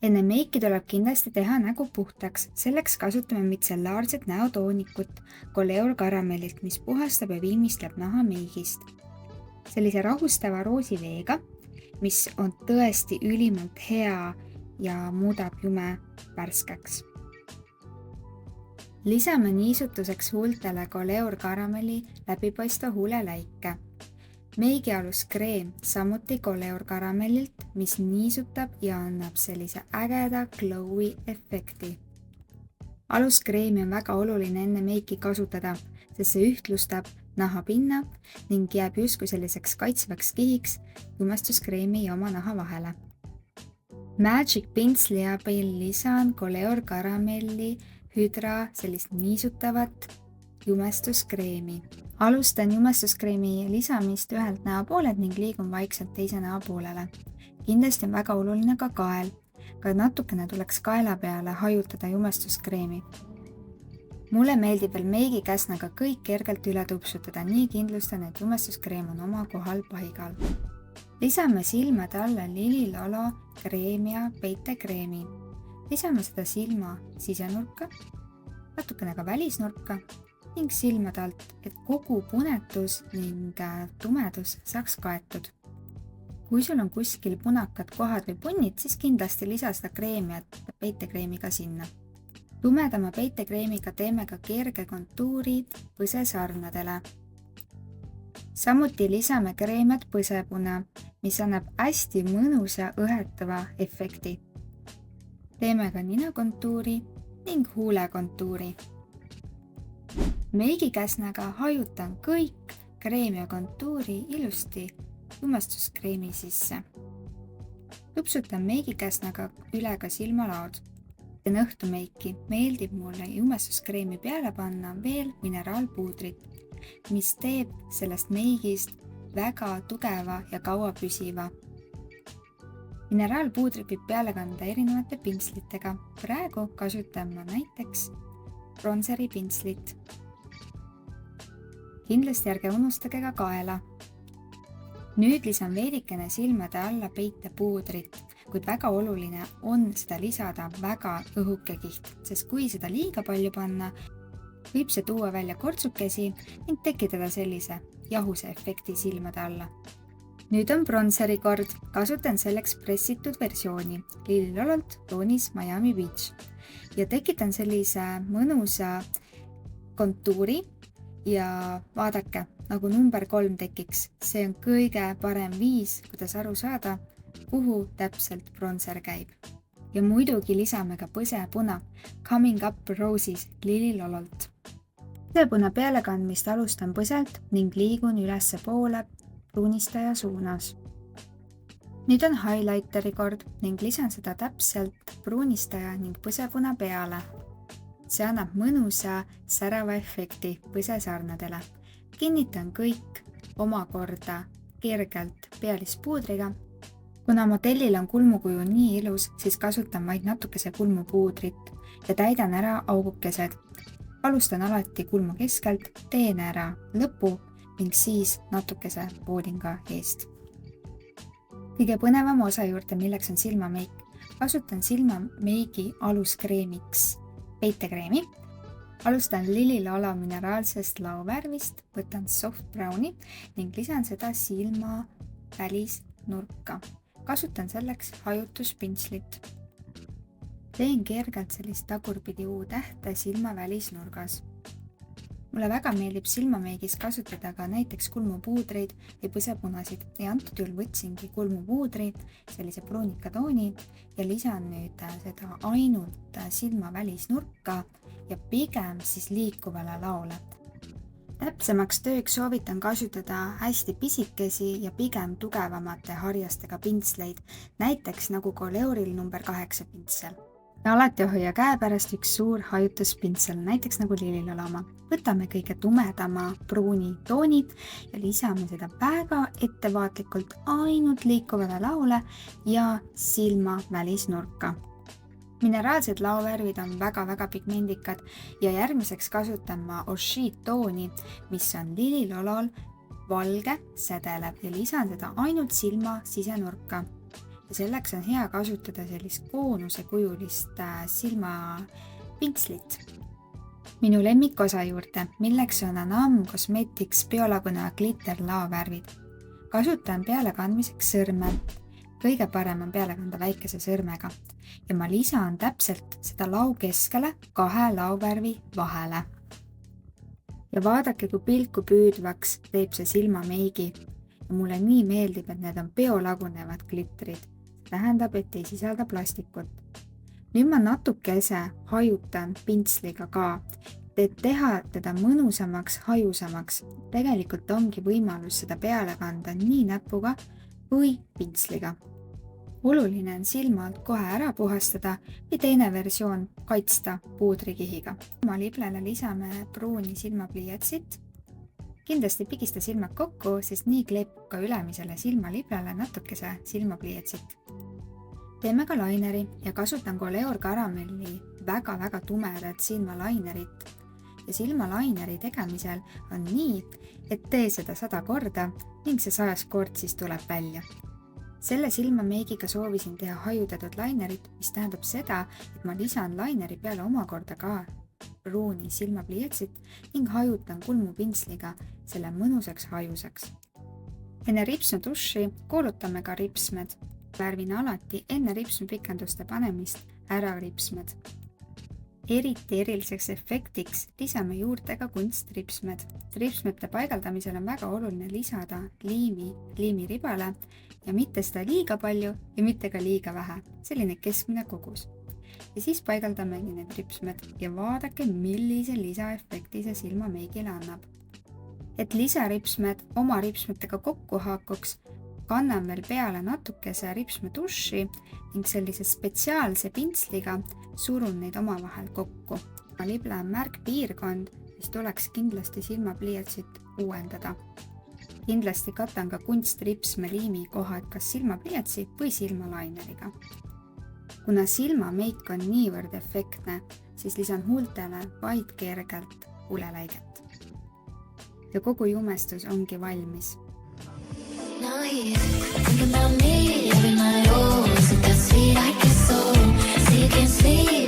Enne meiki tuleb kindlasti teha nägu puhtaks. Selleks kasutame mitsellaarset näotoonikut Coleur Caramellilt, mis puhastab ja viimistleb naha meigist. Sellise rahustava roosiveega, mis on tõesti ülimalt hea ja muudab jume värskeks. Lisame niisutuseks huultele Coleur Caramelli läbipaistva huuleläike. Meigialuskreem samuti Coleur Caramellilt, mis niisutab ja annab sellise ägeda glowy efekti. Aluskreemi on väga oluline enne meiki kasutada, sest see ühtlustab nahapinna ning jääb justkui selliseks kaitsvaks kihiks jumestuskreemi ja oma naha vahele. Magic pintsli abil lisan Coleur Caramelli Hydra sellist niisutavat jumestuskreemi. Alustan jumestuskreemi lisamist ühelt näopoolelt ning liigun vaikselt teise näopoolele. Kindlasti on väga oluline ka kael. Ka natukene tuleks kaela peale hajutada jumestuskreemi. Mulle meeldib veel meigikäsnaga kõik kergelt üle tupsutada, nii kindlustan, et jumestuskreem on oma kohal paigal. Lisame silmade alla Lily Lolo kreemi ja peitekreemi. Lisame seda silma sisenurka, natukene ka välisnurka ning silmade alt, et kogu punetus ning tumedus saaks kaetud. Kui sul on kuskil punakad kohad või punnid, siis kindlasti lisa seda kreemi ja peitekreemi ka sinna. Tumedama peitekreemiga teeme ka kerge kontuurid põsesarnadele. Samuti lisame kreemiat põsepuna, mis annab hästi mõnusa õhetava efekti. Teeme ka ninakontuuri ning huulekontuuri. Meigikäsnaga hajutan kõik kreemi ja kontuuri ilusti jumestuskreemi sisse. Tupsutan meigikäsnaga üle ka silmalaod. Teen õhtumeiki meeldib mulle jumestuskreemi peale panna veel mineraalpuudrit, mis teeb sellest meigist väga tugeva ja kaua püsiva. Mineraalpuudrit võib peale kanda erinevate pintslitega. Praegu kasutan ma näiteks bronzeri pintslit. Kindlasti ärge unustage ka kaela. Nüüd lisan veidikene silmade alla peitepuudrit, kuid väga oluline on seda lisada väga õhuke kiht, sest kui seda liiga palju panna, võib see tuua välja kortsukesi ning tekitada sellise jahuse efekti silmade alla. Nüüd on bronzeri kord. Kasutan selleks pressitud versiooni Lily Lololt toonis Miami Beach ja tekitan sellise mõnusa kontuuri ja vaadake, nagu number 3 tekiks. See on kõige parem viis, kuidas aru saada, kuhu täpselt bronzer käib. Ja muidugi lisame ka põsepuna Coming Up Roses Lily Lololt. Põsepuna pealekandmist alustan põselt ning liigun ülesse poole pruunistaja suunas. Nüüd on highlighteri kord ning lisan seda täpselt pruunistaja ning põsepuna peale. See annab mõnusa särava efekti põsesarnadele. Kinnitan kõik omakorda kergelt pealispuudriga. Kuna modellil on kulmukuju nii ilus, siis kasutan vaid natukese kulmupuudrit ja täidan ära augukesed. Alustan alati kulmu keskelt, teen ära lõpu ning siis natukese poodinga eest. Kõige põnevam osa juurde, milleks on silmameik. Kasutan silmameigi aluskreemiks peitekreemi. Alustan Lily Lolo mineraalsest laovärvist, võtan soft browni ning lisan seda silma välisnurka. Kasutan selleks hajutuspinslit. Teen kergelt sellist tagurpidi U-tähte silma välisnurgas. Mulle väga meeldib silmameigis kasutada ka näiteks kulmupuudreid või põsepunasid ja antud juhul võtsingi kulmupuudri, sellise pruunika tooni ja lisan nüüd seda ainult silma välisnurka ja pigem siis liikuvale laole. Täpsemaks tööks soovitan kasutada hästi pisikesi ja pigem tugevamate harjastega pintsleid, näiteks nagu Coleuril number 8 pintsel. Ja alati hoia käe pärast üks suur hajutuspintsel, näiteks nagu Lily Lolo oma. Võtame kõige tumedama pruuni tooni ja lisame seda väga ettevaatlikult ainult liikuvale laole ja silma välisnurka. Mineraalsed laovärvid on väga-väga pigmendikad ja järgmiseks kasutan ma Oshid tooni, mis on Lily Lolol valge sädelev ja lisan seda ainult silma sisenurka. ja selleks on hea kasutada sellist koonusekujulist silmapinslit. Minu lemmikosa juurde, milleks on Anam Cosmetics biolaguna glitter laovärvid. Kasutan pealekandmiseks sõrme. Kõige parem on peale kanda väikese sõrmega ja ma lisan täpselt seda lau keskele 2 lauvärvi vahele. Ja vaadake, kui pilku püüdvaks teeb see silmameigi ja mulle nii meeldib, et need on biolagunevad glitterid. See tähendab, et ei sisalda plastikut. Nüüd ma natukese hajutan pintsliga ka, et teha teda mõnusamaks, hajusamaks. Tegelikult ongi võimalus seda peale kanda nii näpuga või pintsliga. Oluline on silmalt kohe ära puhastada või teine versioon kaitsta puudrikihiga. Silmaliblele lisame pruuni silmapliiatsit. Kindlasti pigista silmad kokku, sest nii kleepub ka ülemisele silmaliblele natukese silmapliiatsit. Teeme ka laineri ja kasutan Coleor Caramelli väga-väga tumedat silmalainerit. Ja silmalaineri tegemisel on nii, et tee seda 100 korda ning see 100 kord siis tuleb välja. Selle silmameigiga soovisin teha hajutatud lainerit, mis tähendab seda, et ma lisan laineri peale omakorda ka pruuni silmapliiatsit ning hajutan kulmupintsliga selle mõnusaks hajusaks. Enne ripsme duši kuulutame ka ripsmed. Värvin alati enne ripsmepikenduste panemist ära ripsmed. Eriti eriliseks efektiks lisame juurde ka kunstripsmed. Ripsmete paigaldamisel on väga oluline lisada liimiribale ja mitte seda liiga palju ja mitte ka liiga vähe. Selline keskmine kogus. Ja siis paigaldamegi need ripsmed ja vaadake, millise lisaefekti see silmameigile annab. Et lisaripsmed oma ripsmetega kokku haakuks, kannan veel peale natukese ripsme duši ning sellise spetsiaalse pintsliga surun neid omavahel kokku. Lible on märg piirkond, mis tuleks kindlasti silmapliiatsit uuendada. Kindlasti katan ka kunstripsme liimi kohad kas silmapliiatsi või silmalaineriga. Kuna silmameik on niivõrd efektne, siis lisan huultele vaid kergelt huleläiget. Ja kogu jumestus ongi valmis. Now here, think about me every night, oh, is it that sweet I get so, so you can sleep.